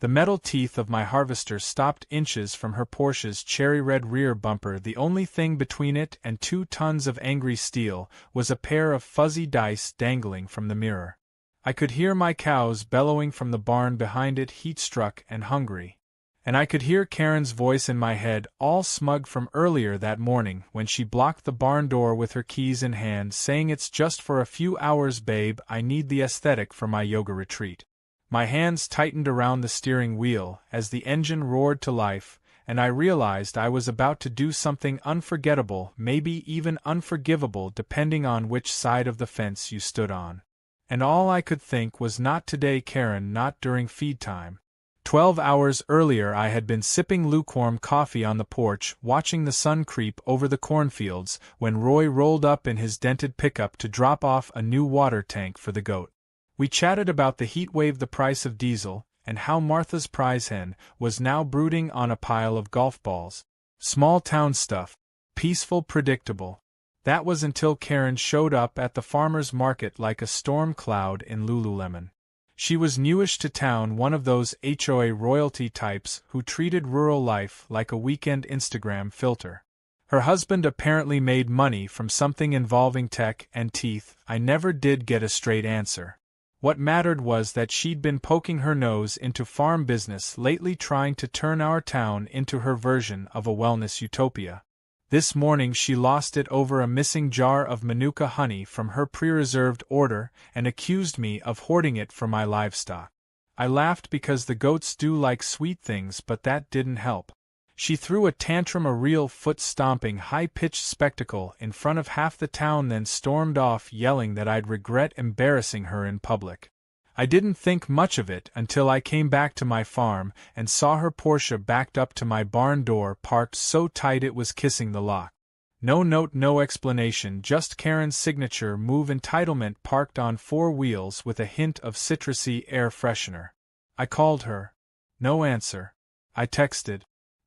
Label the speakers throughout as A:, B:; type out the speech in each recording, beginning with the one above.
A: The metal teeth of my harvester stopped inches from her Porsche's cherry-red rear bumper. The only thing between it and 2 tons of angry steel was a pair of fuzzy dice dangling from the mirror. I could hear my cows bellowing from the barn behind it, heat-struck and hungry. And I could hear Karen's voice in my head, all smug from earlier that morning when she blocked the barn door with her keys in hand, saying, "It's just for a few hours, babe, I need the aesthetic for my yoga retreat." My hands tightened around the steering wheel as the engine roared to life, and I realized I was about to do something unforgettable, maybe even unforgivable depending on which side of the fence you stood on. And all I could think was, not today, Karen, not during feed time. 12 hours earlier I had been sipping lukewarm coffee on the porch, watching the sun creep over the cornfields, when Roy rolled up in his dented pickup to drop off a new water tank for the goat. We chatted about the heat wave, the price of diesel, and how Martha's prize hen was now brooding on a pile of golf balls. Small town stuff. Peaceful, predictable. That was until Karen showed up at the farmer's market like a storm cloud in Lululemon. She was newish to town, one of those HOA royalty types who treated rural life like a weekend Instagram filter. Her husband apparently made money from something involving tech and teeth. I never did get a straight answer. What mattered was that she'd been poking her nose into farm business lately, trying to turn our town into her version of a wellness utopia. This morning she lost it over a missing jar of Manuka honey from her pre-reserved order and accused me of hoarding it for my livestock. I laughed because the goats do like sweet things, but that didn't help. She threw a tantrum, a real foot-stomping, high-pitched spectacle in front of half the town, then stormed off yelling that I'd regret embarrassing her in public. I didn't think much of it until I came back to my farm and saw her Porsche backed up to my barn door, parked so tight it was kissing the lock. No note, no explanation, just Karen's signature move: entitlement, parked on 4 wheels with a hint of citrusy air freshener. I called her. No answer. I texted.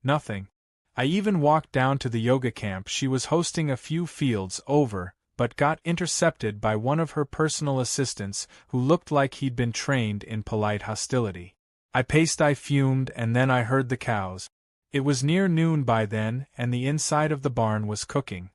A: Nothing. I even walked down to the yoga camp she was hosting a few fields over, but got intercepted by one of her personal assistants who looked like he'd been trained in polite hostility. I paced, I fumed, and then I heard the cows. It was near noon by then, and the inside of the barn was cooking.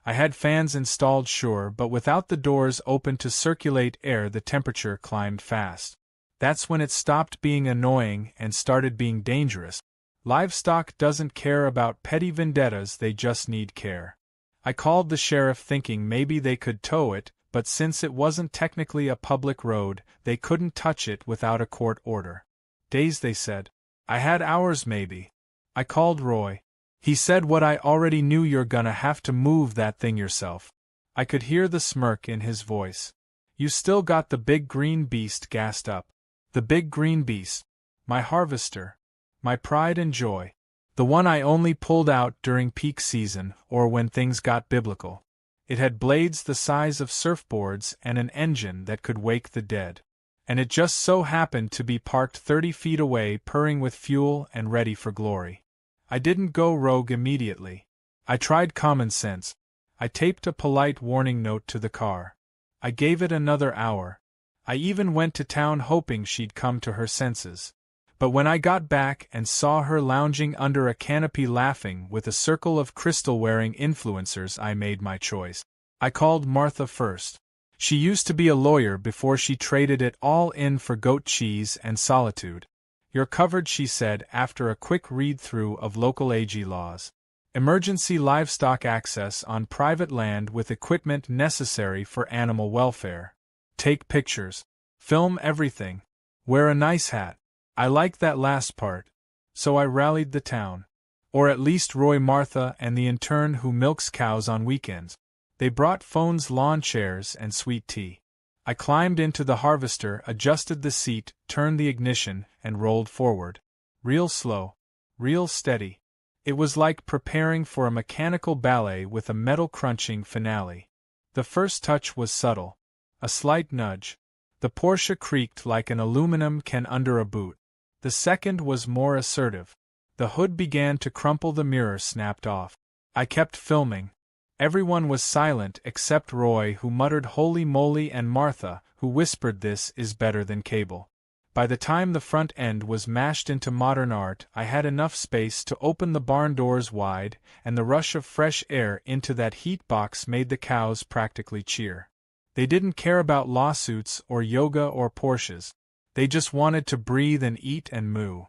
A: I had fans installed, sure, but without the doors open to circulate air the temperature climbed fast. That's when it stopped being annoying and started being dangerous. Livestock doesn't care about petty vendettas, they just need care. I called the sheriff thinking maybe they could tow it, but since it wasn't technically a public road, they couldn't touch it without a court order. Days, they said. I had hours maybe. I called Roy. He said what I already knew: "You're gonna have to move that thing yourself." I could hear the smirk in his voice. "You still got the big green beast gassed up." The big green beast. My harvester. My pride and joy. The one I only pulled out during peak season, or when things got biblical. It had blades the size of surfboards and an engine that could wake the dead. And it just so happened to be parked 30 feet away, purring with fuel and ready for glory. I didn't go rogue immediately. I tried common sense. I taped a polite warning note to the car. I gave it another hour. I even went to town hoping she'd come to her senses. But when I got back and saw her lounging under a canopy laughing with a circle of crystal-wearing influencers, I made my choice. I called Martha first. She used to be a lawyer before she traded it all in for goat cheese and solitude. "You're covered," she said after a quick read-through of local AG laws. Emergency livestock access on private land with equipment necessary for animal welfare. Take pictures. Film everything. Wear a nice hat. I liked that last part. So I rallied the town. Or at least Roy, Martha, and the intern who milks cows on weekends. They brought phones, lawn chairs, and sweet tea. I climbed into the harvester, adjusted the seat, turned the ignition, and rolled forward. Real slow. Real steady. It was like preparing for a mechanical ballet with a metal-crunching finale. The first touch was subtle. A slight nudge. The Porsche creaked like an aluminum can under a boot. The second was more assertive. The hood began to crumple, the mirror snapped off. I kept filming. Everyone was silent except Roy, who muttered "holy moly," and Martha, who whispered "this is better than cable." By the time the front end was mashed into modern art, I had enough space to open the barn doors wide, and the rush of fresh air into that heat box made the cows practically cheer. They didn't care about lawsuits or yoga or Porsches. They just wanted to breathe and eat and moo.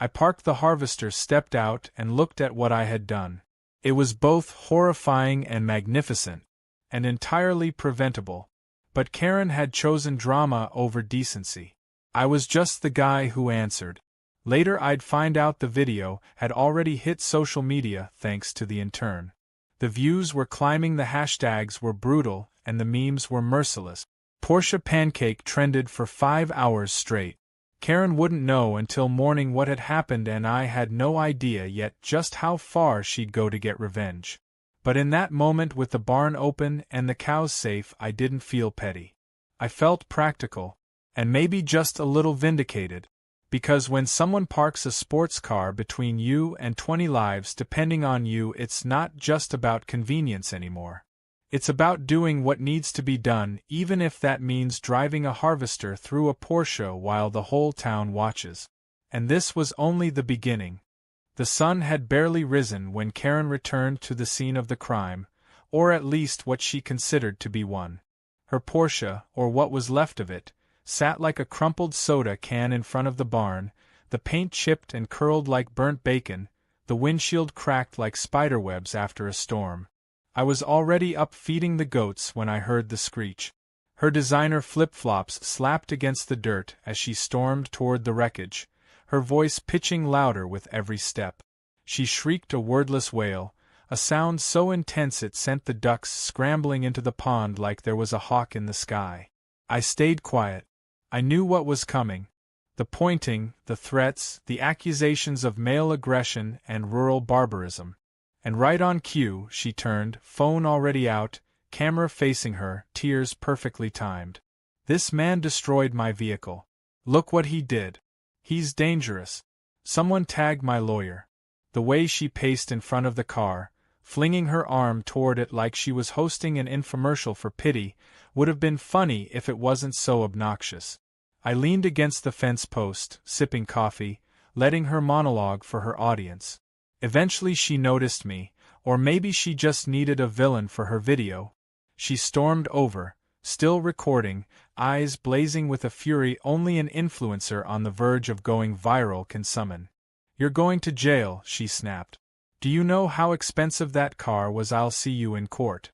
A: I parked the harvester, stepped out, and looked at what I had done. It was both horrifying and magnificent, and entirely preventable. But Karen had chosen drama over decency. I was just the guy who answered. Later I'd find out the video had already hit social media thanks to the intern. The views were climbing, the hashtags were brutal, and the memes were merciless. Porsche pancake trended for 5 hours straight. Karen wouldn't know until morning what had happened, and I had no idea yet just how far she'd go to get revenge. But in that moment, with the barn open and the cows safe, I didn't feel petty. I felt practical. And maybe just a little vindicated. Because when someone parks a sports car between you and 20 lives depending on you, it's not just about convenience anymore. It's about doing what needs to be done, even if that means driving a harvester through a Porsche while the whole town watches. And this was only the beginning. The sun had barely risen when Karen returned to the scene of the crime, or at least what she considered to be one. Her Porsche, or what was left of it, sat like a crumpled soda can in front of the barn, the paint chipped and curled like burnt bacon, the windshield cracked like spiderwebs after a storm. I was already up feeding the goats when I heard the screech. Her designer flip-flops slapped against the dirt as she stormed toward the wreckage, her voice pitching louder with every step. She shrieked a wordless wail, a sound so intense it sent the ducks scrambling into the pond like there was a hawk in the sky. I stayed quiet. I knew what was coming. The pointing, the threats, the accusations of male aggression and rural barbarism. And right on cue, she turned, phone already out, camera facing her, tears perfectly timed. "This man destroyed my vehicle. Look what he did. He's dangerous. Someone tag my lawyer." The way she paced in front of the car, flinging her arm toward it like she was hosting an infomercial for pity, would have been funny if it wasn't so obnoxious. I leaned against the fence post, sipping coffee, letting her monologue for her audience. Eventually she noticed me, or maybe she just needed a villain for her video. She stormed over, still recording, eyes blazing with a fury only an influencer on the verge of going viral can summon. "You're going to jail," she snapped. "Do you know how expensive that car was? I'll see you in court."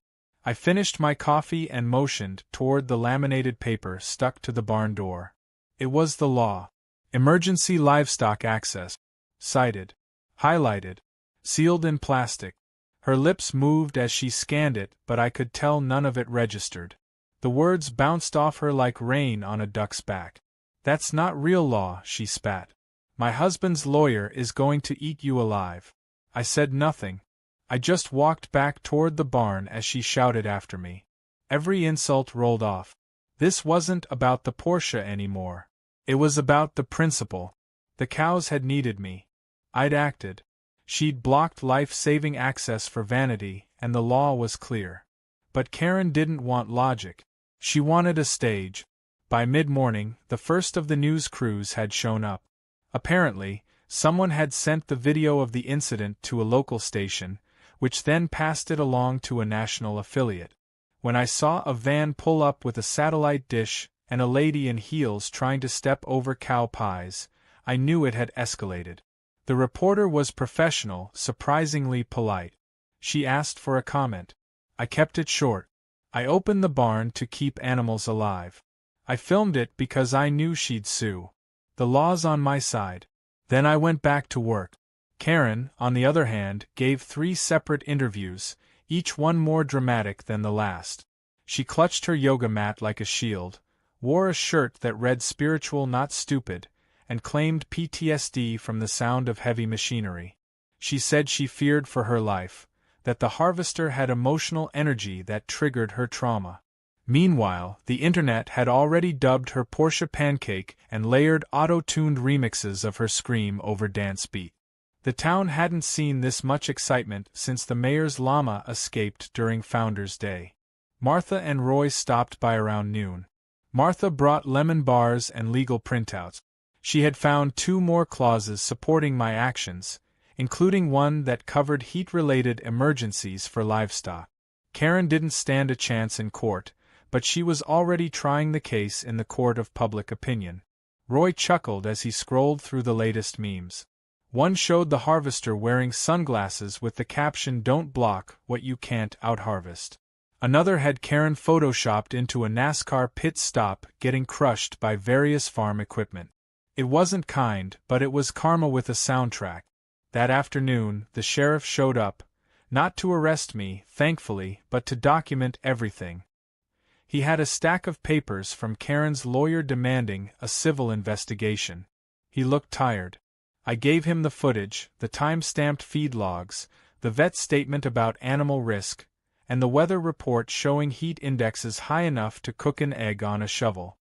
A: I finished my coffee and motioned toward the laminated paper stuck to the barn door. It was the law. Emergency livestock access. Cited. Highlighted. Sealed in plastic. Her lips moved as she scanned it, but I could tell none of it registered. The words bounced off her like rain on a duck's back. "That's not real law," she spat. "My husband's lawyer is going to eat you alive." I said nothing. I just walked back toward the barn as she shouted after me. Every insult rolled off. This wasn't about the Porsche anymore. It was about the principle. The cows had needed me. I'd acted. She'd blocked life-saving access for vanity, and the law was clear. But Karen didn't want logic. She wanted a stage. By mid-morning, the first of the news crews had shown up. Apparently, someone had sent the video of the incident to a local station, which then passed it along to a national affiliate. When I saw a van pull up with a satellite dish and a lady in heels trying to step over cow pies, I knew it had escalated. The reporter was professional, surprisingly polite. She asked for a comment. I kept it short. I opened the barn to keep animals alive. I filmed it because I knew she'd sue. The law's on my side. Then I went back to work. Karen, on the other hand, gave 3 separate interviews, each one more dramatic than the last. She clutched her yoga mat like a shield, wore a shirt that read "spiritual not stupid," and claimed PTSD from the sound of heavy machinery. She said she feared for her life, that the harvester had emotional energy that triggered her trauma. Meanwhile, the internet had already dubbed her Porsche pancake and layered auto-tuned remixes of her scream over dance beat. The town hadn't seen this much excitement since the mayor's llama escaped during Founders' Day. Martha and Roy stopped by around noon. Martha brought lemon bars and legal printouts. She had found 2 more clauses supporting my actions, including one that covered heat-related emergencies for livestock. Karen didn't stand a chance in court, but she was already trying the case in the court of public opinion. Roy chuckled as he scrolled through the latest memes. One showed the harvester wearing sunglasses with the caption "Don't block what you can't out-harvest." Another had Karen photoshopped into a NASCAR pit stop getting crushed by various farm equipment. It wasn't kind, but it was karma with a soundtrack. That afternoon, the sheriff showed up, not to arrest me, thankfully, but to document everything. He had a stack of papers from Karen's lawyer demanding a civil investigation. He looked tired. I gave him the footage, the time-stamped feed logs, the vet statement about animal risk, and the weather report showing heat indexes high enough to cook an egg on a shovel.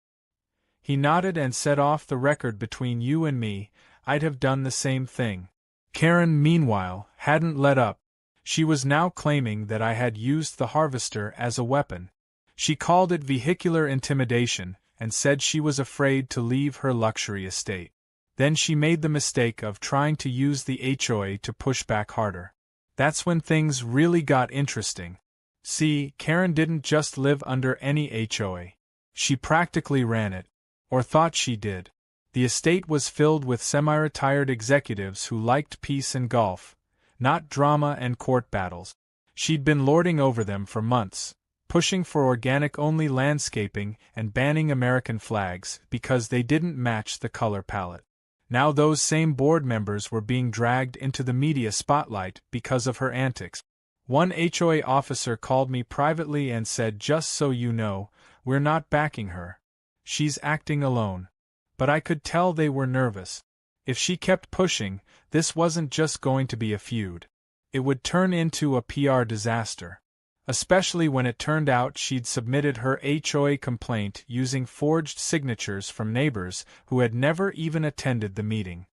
A: He nodded and said, "Off the record between you and me, I'd have done the same thing." Karen, meanwhile, hadn't let up. She was now claiming that I had used the harvester as a weapon. She called it vehicular intimidation and said she was afraid to leave her luxury estate. Then she made the mistake of trying to use the HOA to push back harder. That's when things really got interesting. See, Karen didn't just live under any HOA. She practically ran it. Or thought she did. The estate was filled with semi-retired executives who liked peace and golf, not drama and court battles. She'd been lording over them for months, pushing for organic-only landscaping and banning American flags because they didn't match the color palette. Now those same board members were being dragged into the media spotlight because of her antics. One HOA officer called me privately and said, "Just so you know, we're not backing her. She's acting alone." But I could tell they were nervous. If she kept pushing, this wasn't just going to be a feud. It would turn into a PR disaster. Especially when it turned out she'd submitted her HOA complaint using forged signatures from neighbors who had never even attended the meeting.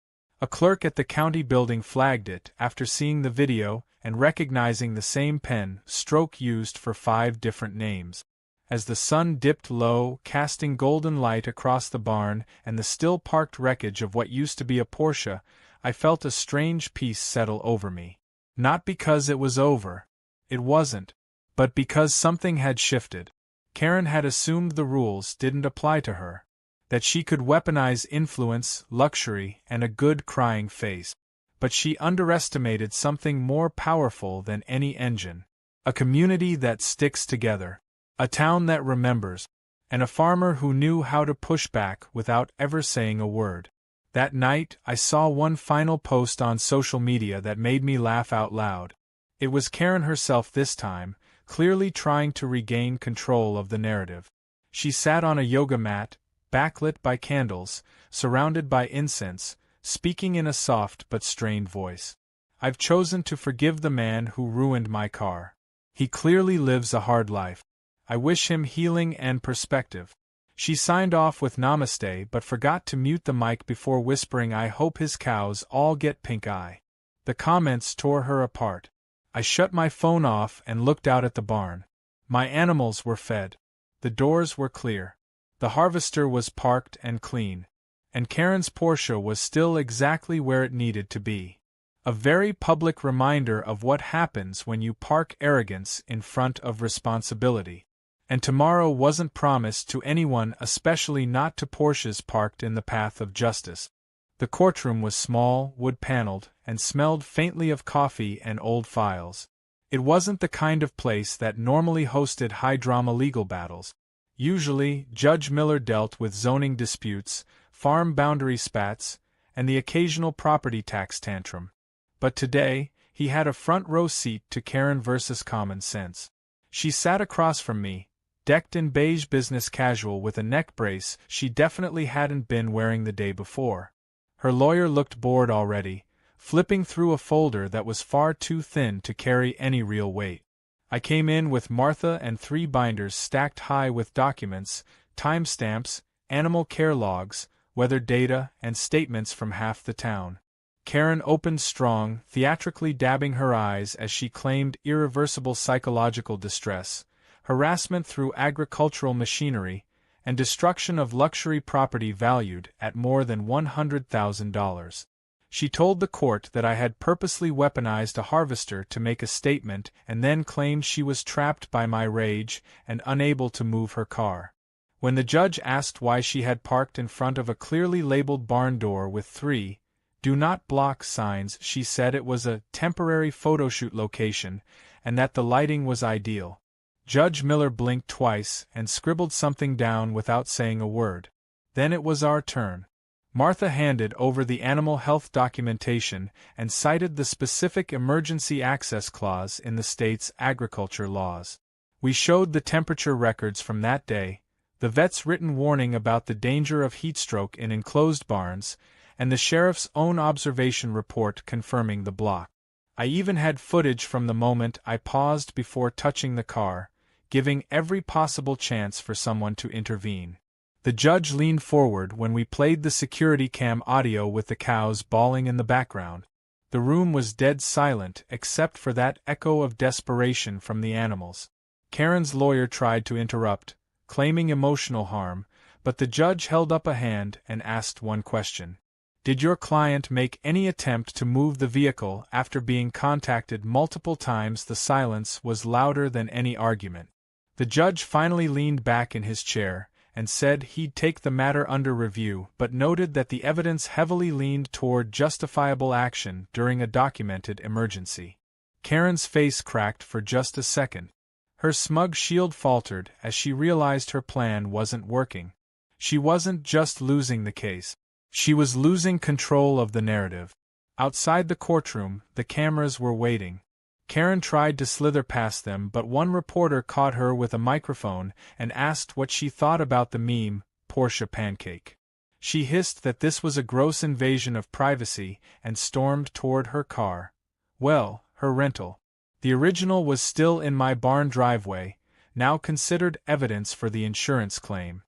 A: A clerk at the county building flagged it after seeing the video and recognizing the same pen stroke used for 5 different names. As the sun dipped low, casting golden light across the barn and the still-parked wreckage of what used to be a Porsche, I felt a strange peace settle over me. Not because it was over. It wasn't. But because something had shifted. Karen had assumed the rules didn't apply to her. That she could weaponize influence, luxury, and a good crying face. But she underestimated something more powerful than any engine. A community that sticks together. A town that remembers, and a farmer who knew how to push back without ever saying a word. That night, I saw one final post on social media that made me laugh out loud. It was Karen herself this time, clearly trying to regain control of the narrative. She sat on a yoga mat, backlit by candles, surrounded by incense, speaking in a soft but strained voice. "I've chosen to forgive the man who ruined my car. He clearly lives a hard life. I wish him healing and perspective." She signed off with namaste but forgot to mute the mic before whispering, "I hope his cows all get pink eye." The comments tore her apart. I shut my phone off and looked out at the barn. My animals were fed. The doors were clear. The harvester was parked and clean. And Karen's Porsche was still exactly where it needed to be. A very public reminder of what happens when you park arrogance in front of responsibility. And tomorrow wasn't promised to anyone, especially not to Porsches parked in the path of justice. The courtroom was small, wood-paneled, and smelled faintly of coffee and old files. It wasn't the kind of place that normally hosted high-drama legal battles. Usually, Judge Miller dealt with zoning disputes, farm boundary spats, and the occasional property tax tantrum. But today, he had a front-row seat to Karen versus common sense. She sat across from me, decked in beige business casual with a neck brace she definitely hadn't been wearing the day before. Her lawyer looked bored already, flipping through a folder that was far too thin to carry any real weight. I came in with Martha and 3 binders stacked high with documents, timestamps, animal care logs, weather data, and statements from half the town. Karen opened strong, theatrically dabbing her eyes as she claimed irreversible psychological distress, harassment through agricultural machinery, and destruction of luxury property valued at more than $100,000. She told the court that I had purposely weaponized a harvester to make a statement and then claimed she was trapped by my rage and unable to move her car. When the judge asked why she had parked in front of a clearly labeled barn door with 3 "Do Not Block" signs, she said it was a temporary photoshoot location and that the lighting was ideal. Judge Miller blinked twice and scribbled something down without saying a word. Then it was our turn. Martha handed over the animal health documentation and cited the specific emergency access clause in the state's agriculture laws. We showed the temperature records from that day, the vet's written warning about the danger of heatstroke in enclosed barns, and the sheriff's own observation report confirming the block. I even had footage from the moment I paused before touching the car, giving every possible chance for someone to intervene. The judge leaned forward when we played the security cam audio with the cows bawling in the background. The room was dead silent except for that echo of desperation from the animals. Karen's lawyer tried to interrupt, claiming emotional harm, but the judge held up a hand and asked one question. Did your client make any attempt to move the vehicle after being contacted multiple times? The silence was louder than any argument. The judge finally leaned back in his chair and said he'd take the matter under review, but noted that the evidence heavily leaned toward justifiable action during a documented emergency. Karen's face cracked for just a second. Her smug shield faltered as she realized her plan wasn't working. She wasn't just losing the case. She was losing control of the narrative. Outside the courtroom, the cameras were waiting. Karen tried to slither past them, but one reporter caught her with a microphone and asked what she thought about the meme, Porsche pancake. She hissed that this was a gross invasion of privacy and stormed toward her car. Well, her rental. The original was still in my barn driveway, now considered evidence for the insurance claim.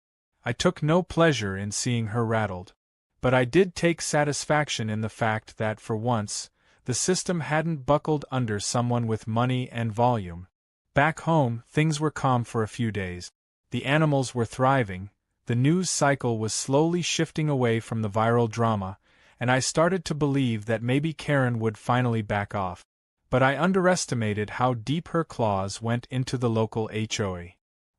A: I took no pleasure in seeing her rattled. But I did take satisfaction in the fact that, for once, the system hadn't buckled under someone with money and volume. Back home, things were calm for a few days. The animals were thriving, the news cycle was slowly shifting away from the viral drama, and I started to believe that maybe Karen would finally back off. But I underestimated how deep her claws went into the local HOA.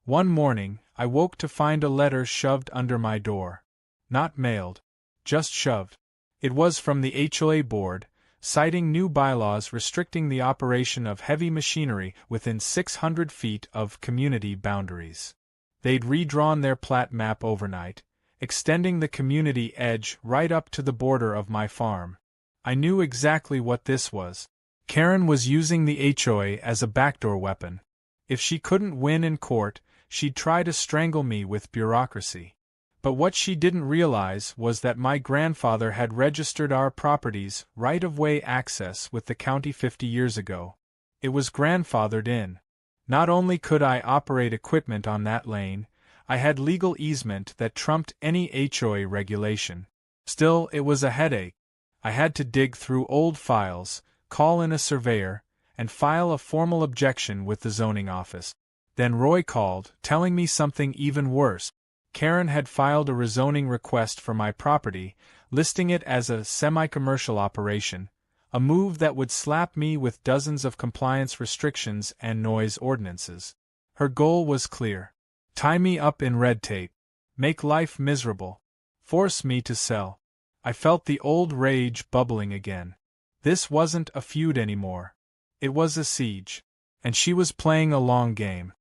A: One morning, I woke to find a letter shoved under my door. Not mailed. Just shoved. It was from the HOA board, citing new bylaws restricting the operation of heavy machinery within 600 feet of community boundaries. They'd redrawn their plat map overnight, extending the community edge right up to the border of my farm. I knew exactly what this was. Karen was using the HOA as a backdoor weapon. If she couldn't win in court, she'd try to strangle me with bureaucracy. But what she didn't realize was that my grandfather had registered our property's right-of-way access with the county 50 years ago. It was grandfathered in. Not only could I operate equipment on that lane, I had legal easement that trumped any HOA regulation. Still, it was a headache. I had to dig through old files, call in a surveyor, and file a formal objection with the zoning office. Then Roy called, telling me something even worse. Karen had filed a rezoning request for my property, listing it as a semi-commercial operation, a move that would slap me with dozens of compliance restrictions and noise ordinances. Her goal was clear. Tie me up in red tape. Make life miserable. Force me to sell. I felt the old rage bubbling again. This wasn't a feud anymore. It was a siege. And she was playing a long game.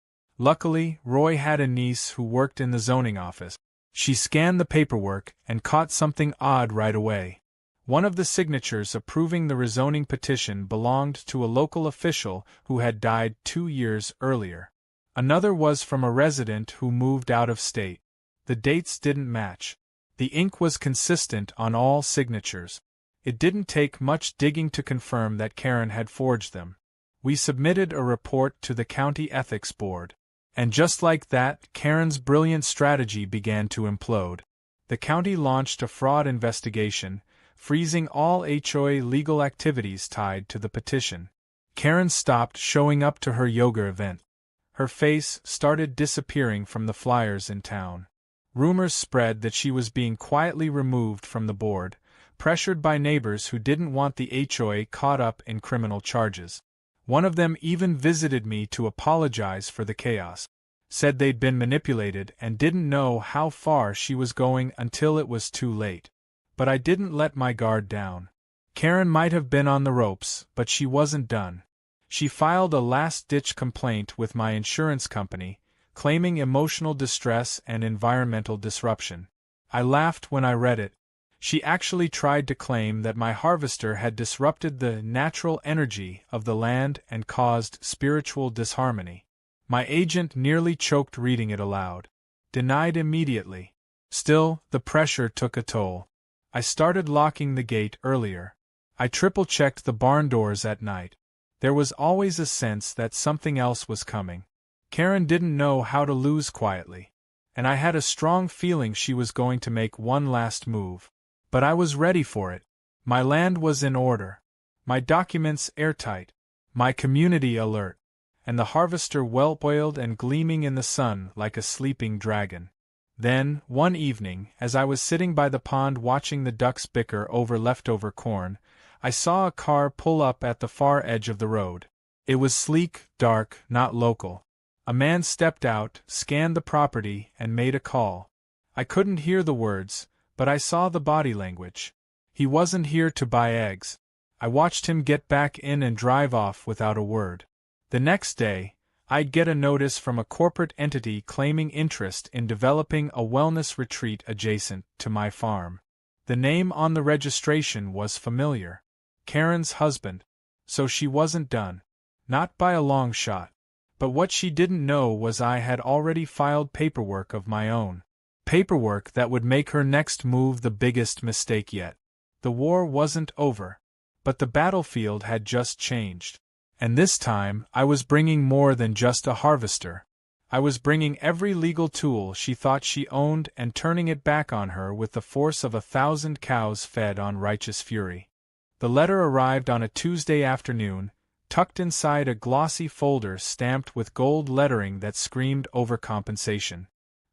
A: Luckily, Roy had a niece who worked in the zoning office. She scanned the paperwork and caught something odd right away. One of the signatures approving the rezoning petition belonged to a local official who had died 2 years earlier. Another was from a resident who moved out of state. The dates didn't match. The ink was consistent on all signatures. It didn't take much digging to confirm that Karen had forged them. We submitted a report to the county ethics board. And just like that, Karen's brilliant strategy began to implode. The county launched a fraud investigation, freezing all HOA legal activities tied to the petition. Karen stopped showing up to her yoga event. Her face started disappearing from the flyers in town. Rumors spread that she was being quietly removed from the board, pressured by neighbors who didn't want the HOA caught up in criminal charges. One of them even visited me to apologize for the chaos. Said they'd been manipulated and didn't know how far she was going until it was too late. But I didn't let my guard down. Karen might have been on the ropes, but she wasn't done. She filed a last-ditch complaint with my insurance company, claiming emotional distress and environmental disruption. I laughed when I read it. She actually tried to claim that my harvester had disrupted the natural energy of the land and caused spiritual disharmony. My agent nearly choked reading it aloud. Denied immediately. Still, the pressure took a toll. I started locking the gate earlier. I triple-checked the barn doors at night. There was always a sense that something else was coming. Karen didn't know how to lose quietly, and I had a strong feeling she was going to make one last move. But I was ready for it. My land was in order, my documents airtight, my community alert, and the harvester well-oiled and gleaming in the sun like a sleeping dragon. Then, one evening, as I was sitting by the pond watching the ducks bicker over leftover corn, I saw a car pull up at the far edge of the road. It was sleek, dark, not local. A man stepped out, scanned the property, and made a call. I couldn't hear the words, but I saw the body language. He wasn't here to buy eggs. I watched him get back in and drive off without a word. The next day, I'd get a notice from a corporate entity claiming interest in developing a wellness retreat adjacent to my farm. The name on the registration was familiar. Karen's husband. So she wasn't done. Not by a long shot. But what she didn't know was I had already filed paperwork of my own. Paperwork that would make her next move the biggest mistake yet. The war wasn't over. But the battlefield had just changed. And this time, I was bringing more than just a harvester. I was bringing every legal tool she thought she owned and turning it back on her with the force of 1,000 cows fed on righteous fury. The letter arrived on a Tuesday afternoon, tucked inside a glossy folder stamped with gold lettering that screamed overcompensation.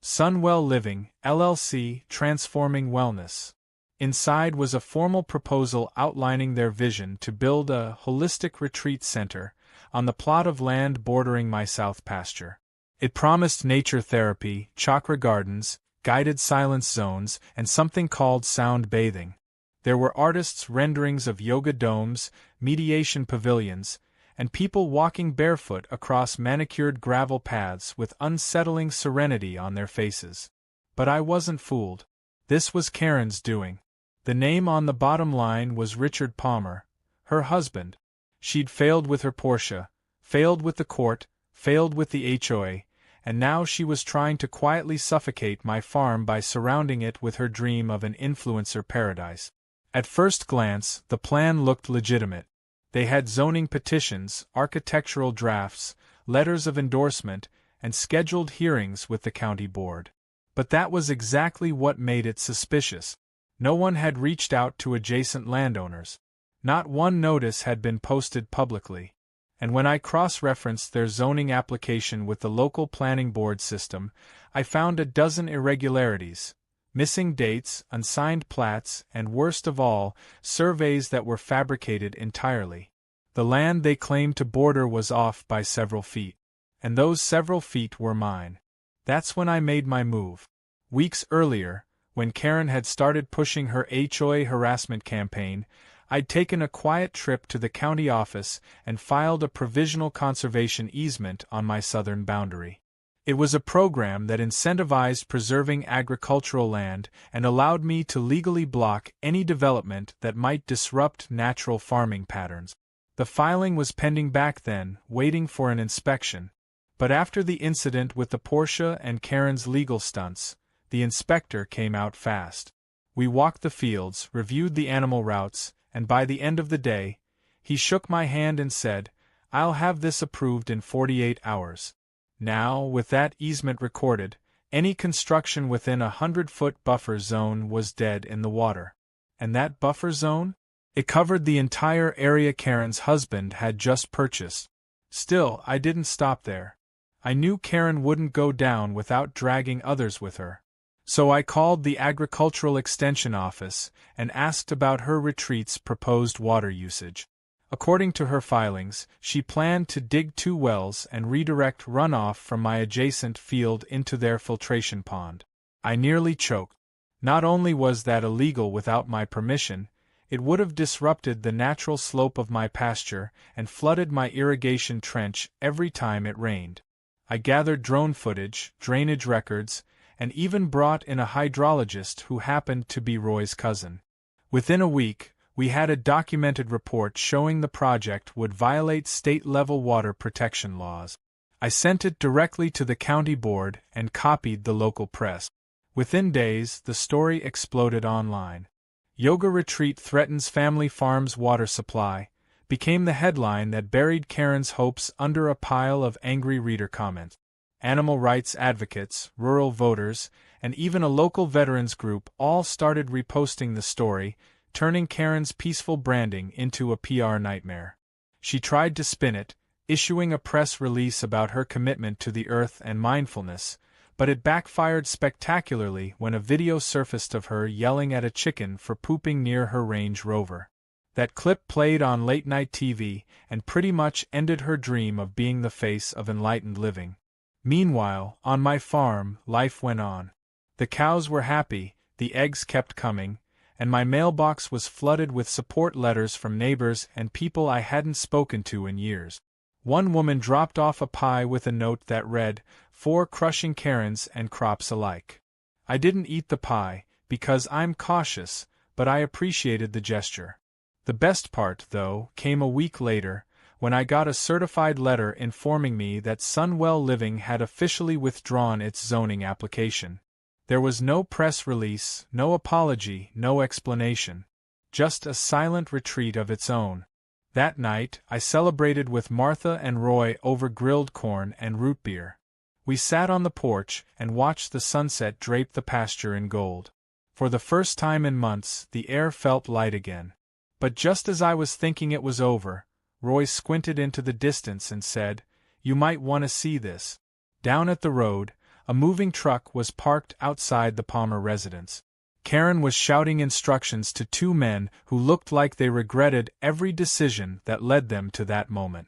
A: Sunwell Living, LLC, Transforming Wellness. Inside was a formal proposal outlining their vision to build a holistic retreat center on the plot of land bordering my south pasture. It promised nature therapy, chakra gardens, guided silence zones, and something called sound bathing. There were artists' renderings of yoga domes, mediation pavilions, and people walking barefoot across manicured gravel paths with unsettling serenity on their faces. But I wasn't fooled. This was Karen's doing. The name on the bottom line was Richard Palmer, her husband. She'd failed with her Porsche, failed with the court, failed with the HOA, and now she was trying to quietly suffocate my farm by surrounding it with her dream of an influencer paradise. At first glance, the plan looked legitimate. They had zoning petitions, architectural drafts, letters of endorsement, and scheduled hearings with the county board. But that was exactly what made it suspicious. No one had reached out to adjacent landowners. Not one notice had been posted publicly. And when I cross-referenced their zoning application with the local planning board system, I found a dozen irregularities. Missing dates, unsigned plats, and worst of all, surveys that were fabricated entirely. The land they claimed to border was off by several feet. And those several feet were mine. That's when I made my move. Weeks earlier, when Karen had started pushing her HOA harassment campaign, I'd taken a quiet trip to the county office and filed a provisional conservation easement on my southern boundary. It was a program that incentivized preserving agricultural land and allowed me to legally block any development that might disrupt natural farming patterns. The filing was pending back then, waiting for an inspection. But after the incident with the Porsche and Karen's legal stunts, the inspector came out fast. We walked the fields, reviewed the animal routes, and by the end of the day, he shook my hand and said, "I'll have this approved in 48 hours. Now, with that easement recorded, any construction within a 100-foot buffer zone was dead in the water. And that buffer zone? It covered the entire area Karen's husband had just purchased. Still, I didn't stop there. I knew Karen wouldn't go down without dragging others with her. So I called the Agricultural Extension Office and asked about her retreat's proposed water usage. According to her filings, she planned to dig 2 wells and redirect runoff from my adjacent field into their filtration pond. I nearly choked. Not only was that illegal without my permission, it would have disrupted the natural slope of my pasture and flooded my irrigation trench every time it rained. I gathered drone footage, drainage records, and even brought in a hydrologist who happened to be Roy's cousin. Within a week, we had a documented report showing the project would violate state-level water protection laws. I sent it directly to the county board and copied the local press. Within days, the story exploded online. "Yoga Retreat Threatens Family Farm's Water Supply" became the headline that buried Karen's hopes under a pile of angry reader comments. Animal rights advocates, rural voters, and even a local veterans group all started reposting the story, turning Karen's peaceful branding into a PR nightmare. She tried to spin it, issuing a press release about her commitment to the earth and mindfulness, but it backfired spectacularly when a video surfaced of her yelling at a chicken for pooping near her Range Rover. That clip played on late-night TV and pretty much ended her dream of being the face of enlightened living. Meanwhile, on my farm, life went on. The cows were happy, the eggs kept coming, and my mailbox was flooded with support letters from neighbors and people I hadn't spoken to in years. One woman dropped off a pie with a note that read, "For crushing Karens and crops alike." I didn't eat the pie, because I'm cautious, but I appreciated the gesture. The best part, though, came a week later, when I got a certified letter informing me that Sunwell Living had officially withdrawn its zoning application. There was no press release, no apology, no explanation. Just a silent retreat of its own. That night, I celebrated with Martha and Roy over grilled corn and root beer. We sat on the porch and watched the sunset drape the pasture in gold. For the first time in months, the air felt light again. But just as I was thinking it was over, Roy squinted into the distance and said, "You might want to see this." Down at the road, a moving truck was parked outside the Palmer residence. Karen was shouting instructions to 2 men who looked like they regretted every decision that led them to that moment.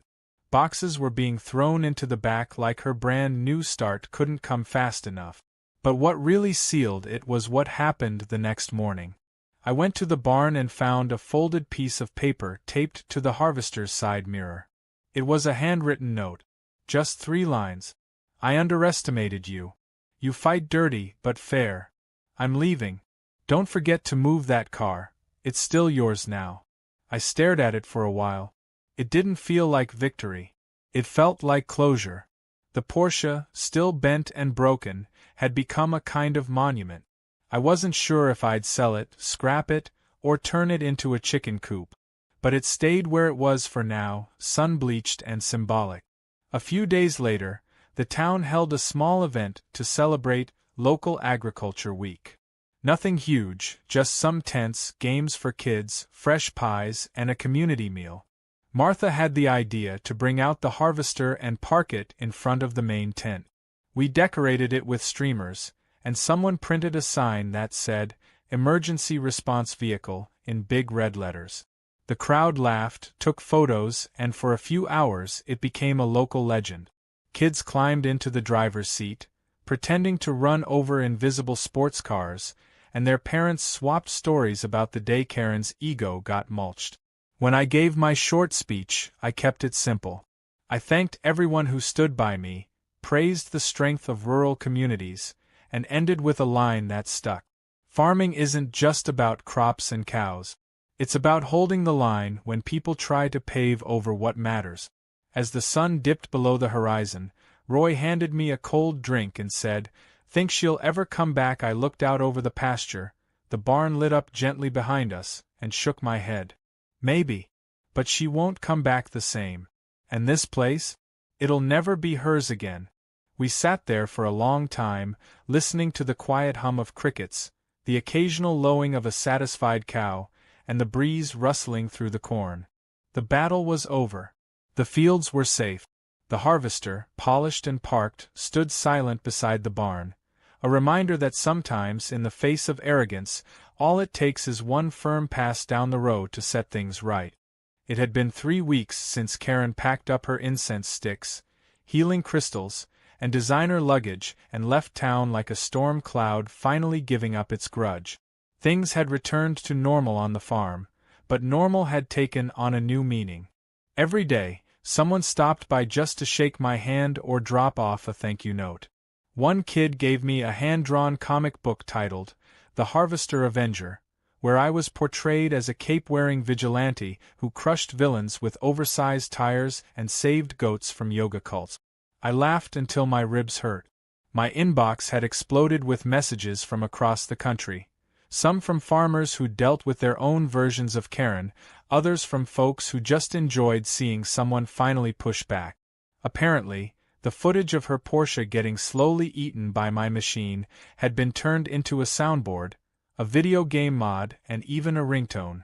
A: Boxes were being thrown into the back like her brand new start couldn't come fast enough. But what really sealed it was what happened the next morning. I went to the barn and found a folded piece of paper taped to the harvester's side mirror. It was a handwritten note. Just 3 lines. "I underestimated you. You fight dirty but fair. I'm leaving. Don't forget to move that car. It's still yours now." I stared at it for a while. It didn't feel like victory. It felt like closure. The Porsche, still bent and broken, had become a kind of monument. I wasn't sure if I'd sell it, scrap it, or turn it into a chicken coop. But it stayed where it was for now, sun-bleached and symbolic. A few days later, the town held a small event to celebrate Local Agriculture Week. Nothing huge, just some tents, games for kids, fresh pies, and a community meal. Martha had the idea to bring out the harvester and park it in front of the main tent. We decorated it with streamers, and someone printed a sign that said, "Emergency Response Vehicle," in big red letters. The crowd laughed, took photos, and for a few hours it became a local legend. Kids climbed into the driver's seat, pretending to run over invisible sports cars, and their parents swapped stories about the day Karen's ego got mulched. When I gave my short speech, I kept it simple. I thanked everyone who stood by me, praised the strength of rural communities, and ended with a line that stuck. Farming isn't just about crops and cows. It's about holding the line when people try to pave over what matters. As the sun dipped below the horizon, Roy handed me a cold drink and said, "Think she'll ever come back?" I looked out over the pasture, the barn lit up gently behind us, and shook my head. Maybe. But she won't come back the same. And this place? It'll never be hers again. We sat there for a long time, listening to the quiet hum of crickets, the occasional lowing of a satisfied cow, and the breeze rustling through the corn. The battle was over. The fields were safe. The harvester, polished and parked, stood silent beside the barn, A reminder that sometimes, in the face of arrogance, all it takes is one firm pass down the road to set things right. It had been 3 weeks since Karen packed up her incense sticks, healing crystals, and designer luggage and left town like a storm cloud, finally giving up its grudge. Things had returned to normal on the farm, but normal had taken on a new meaning. Every day, someone stopped by just to shake my hand or drop off a thank you note. One kid gave me a hand-drawn comic book titled The Harvester Avenger, where I was portrayed as a cape-wearing vigilante who crushed villains with oversized tires and saved goats from yoga cults. I laughed until my ribs hurt. My inbox had exploded with messages from across the country. Some from farmers who dealt with their own versions of Karen, others from folks who just enjoyed seeing someone finally push back. Apparently, the footage of her Porsche getting slowly eaten by my machine had been turned into a soundboard, a video game mod, and even a ringtone.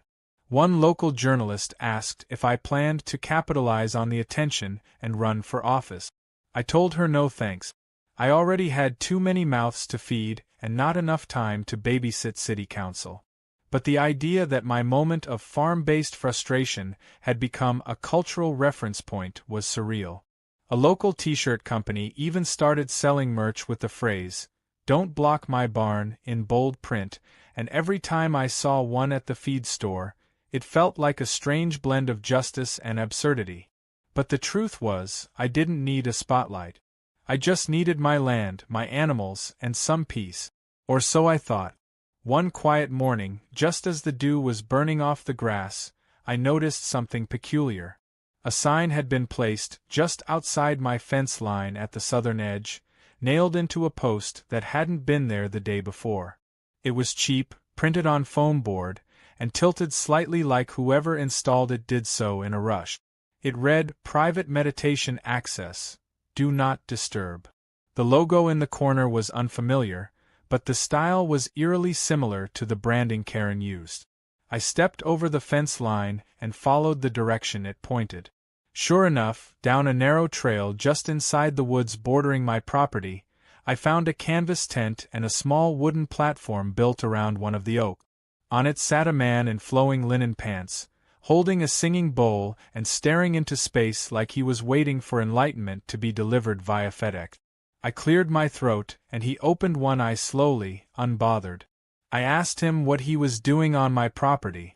A: One local journalist asked if I planned to capitalize on the attention and run for office. I told her no thanks. I already had too many mouths to feed and not enough time to babysit city council. But the idea that my moment of farm-based frustration had become a cultural reference point was surreal. A local t-shirt company even started selling merch with the phrase, "Don't block my barn," in bold print, and every time I saw one at the feed store, it felt like a strange blend of justice and absurdity. But the truth was, I didn't need a spotlight. I just needed my land, my animals, and some peace. Or so I thought. One quiet morning, just as the dew was burning off the grass, I noticed something peculiar. A sign had been placed just outside my fence line at the southern edge, nailed into a post that hadn't been there the day before. It was cheap, printed on foam board, and tilted slightly like whoever installed it did so in a rush. It read, "Private Meditation Access. Do not disturb." The logo in the corner was unfamiliar, but the style was eerily similar to the branding Karen used. I stepped over the fence line and followed the direction it pointed. Sure enough, down a narrow trail just inside the woods bordering my property, I found a canvas tent and a small wooden platform built around one of the oak. On it sat a man in flowing linen pants, holding a singing bowl and staring into space like he was waiting for enlightenment to be delivered via FedEx. I cleared my throat, and he opened one eye slowly, unbothered. I asked him what he was doing on my property.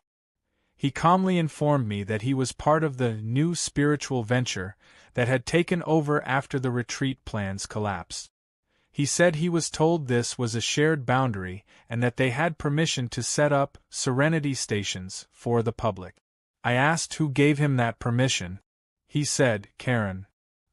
A: He calmly informed me that he was part of the new spiritual venture that had taken over after the retreat plans collapsed. He said he was told this was a shared boundary and that they had permission to set up serenity stations for the public. I asked who gave him that permission. He said, "Karen."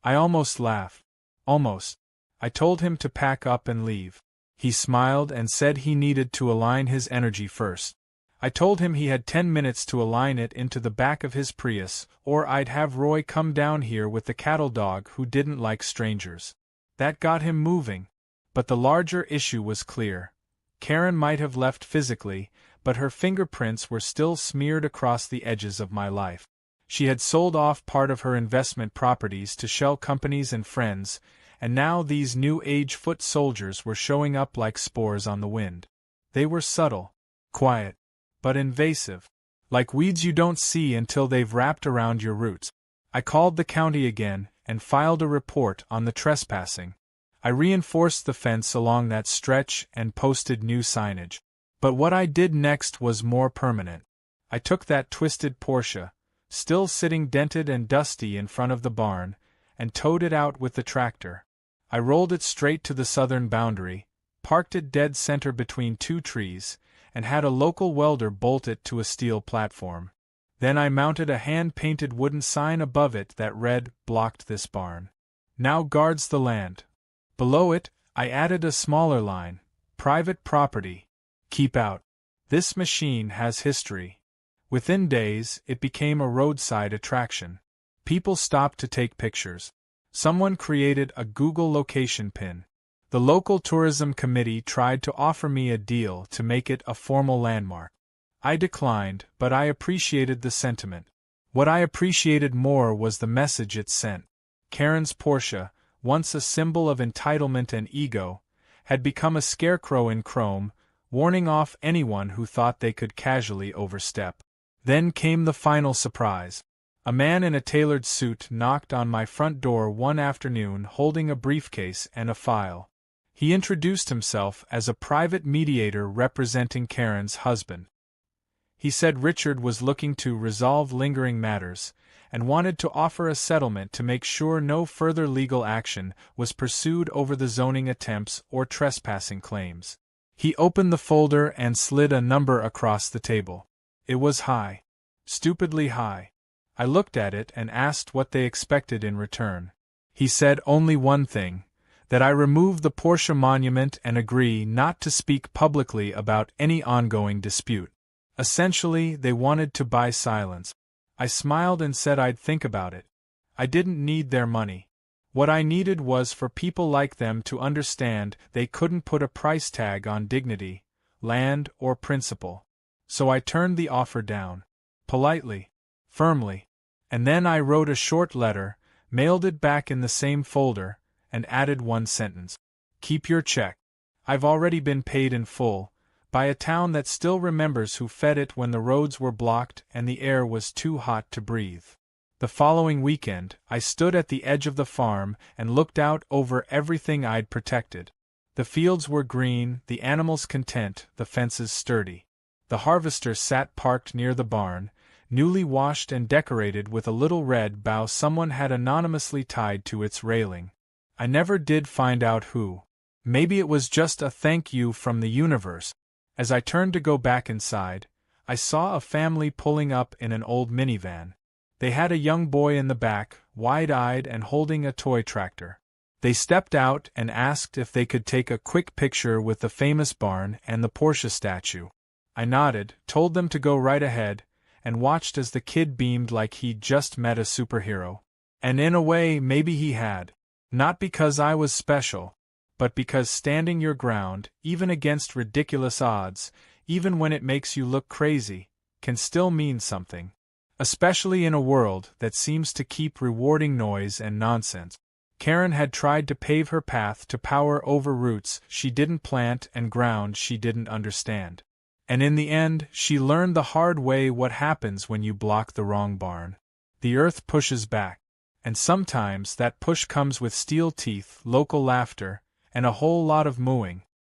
A: I almost laughed. Almost. I told him to pack up and leave. He smiled and said he needed to align his energy first. I told him he had 10 minutes to align it into the back of his Prius, or I'd have Roy come down here with the cattle dog who didn't like strangers. That got him moving. But the larger issue was clear. Karen might have left physically, but her fingerprints were still smeared across the edges of my life. She had sold off part of her investment properties to shell companies and friends, and now these new age foot soldiers were showing up like spores on the wind. They were subtle, quiet, but invasive, like weeds you don't see until they've wrapped around your roots. I called the county again and filed a report on the trespassing. I reinforced the fence along that stretch and posted new signage. But what I did next was more permanent. I took that twisted Porsche, still sitting dented and dusty in front of the barn, and towed it out with the tractor. I rolled it straight to the southern boundary, parked it dead center between 2 trees, and had a local welder bolt it to a steel platform. Then I mounted a hand-painted wooden sign above it that read, "Blocked this barn. Now guards the land." Below it, I added a smaller line, "Private property. Keep out. This machine has history." Within days, it became a roadside attraction. People stopped to take pictures. Someone created a Google location pin. The local tourism committee tried to offer me a deal to make it a formal landmark. I declined, but I appreciated the sentiment. What I appreciated more was the message it sent. Karen's Porsche, once a symbol of entitlement and ego, had become a scarecrow in chrome, warning off anyone who thought they could casually overstep. Then came the final surprise. A man in a tailored suit knocked on my front door one afternoon holding a briefcase and a file. He introduced himself as a private mediator representing Karen's husband. He said Richard was looking to resolve lingering matters, and wanted to offer a settlement to make sure no further legal action was pursued over the zoning attempts or trespassing claims. He opened the folder and slid a number across the table. It was high. Stupidly high. I looked at it and asked what they expected in return. He said only one thing, that I remove the Porsche monument and agree not to speak publicly about any ongoing dispute. Essentially, they wanted to buy silence. I smiled and said I'd think about it. I didn't need their money. What I needed was for people like them to understand they couldn't put a price tag on dignity, land, or principle. So I turned the offer down. Politely. Firmly. And then I wrote a short letter, mailed it back in the same folder, and added one sentence. Keep your check. I've already been paid in full, by a town that still remembers who fed it when the roads were blocked and the air was too hot to breathe. The following weekend, I stood at the edge of the farm and looked out over everything I'd protected. The fields were green, the animals content, the fences sturdy. The harvester sat parked near the barn, newly washed and decorated with a little red bow someone had anonymously tied to its railing. I never did find out who. Maybe it was just a thank you from the universe. As I turned to go back inside, I saw a family pulling up in an old minivan. They had a young boy in the back, wide-eyed and holding a toy tractor. They stepped out and asked if they could take a quick picture with the famous barn and the Porsche statue. I nodded, told them to go right ahead, and watched as the kid beamed like he'd just met a superhero. And in a way, maybe he had. Not because I was special, but because standing your ground, even against ridiculous odds, even when it makes you look crazy, can still mean something. Especially in a world that seems to keep rewarding noise and nonsense. Karen had tried to pave her path to power over roots she didn't plant and ground she didn't understand. And in the end, she learned the hard way what happens when you block the wrong barn. The earth pushes back. And sometimes that push comes with steel teeth, local laughter, and a whole lot of mooing.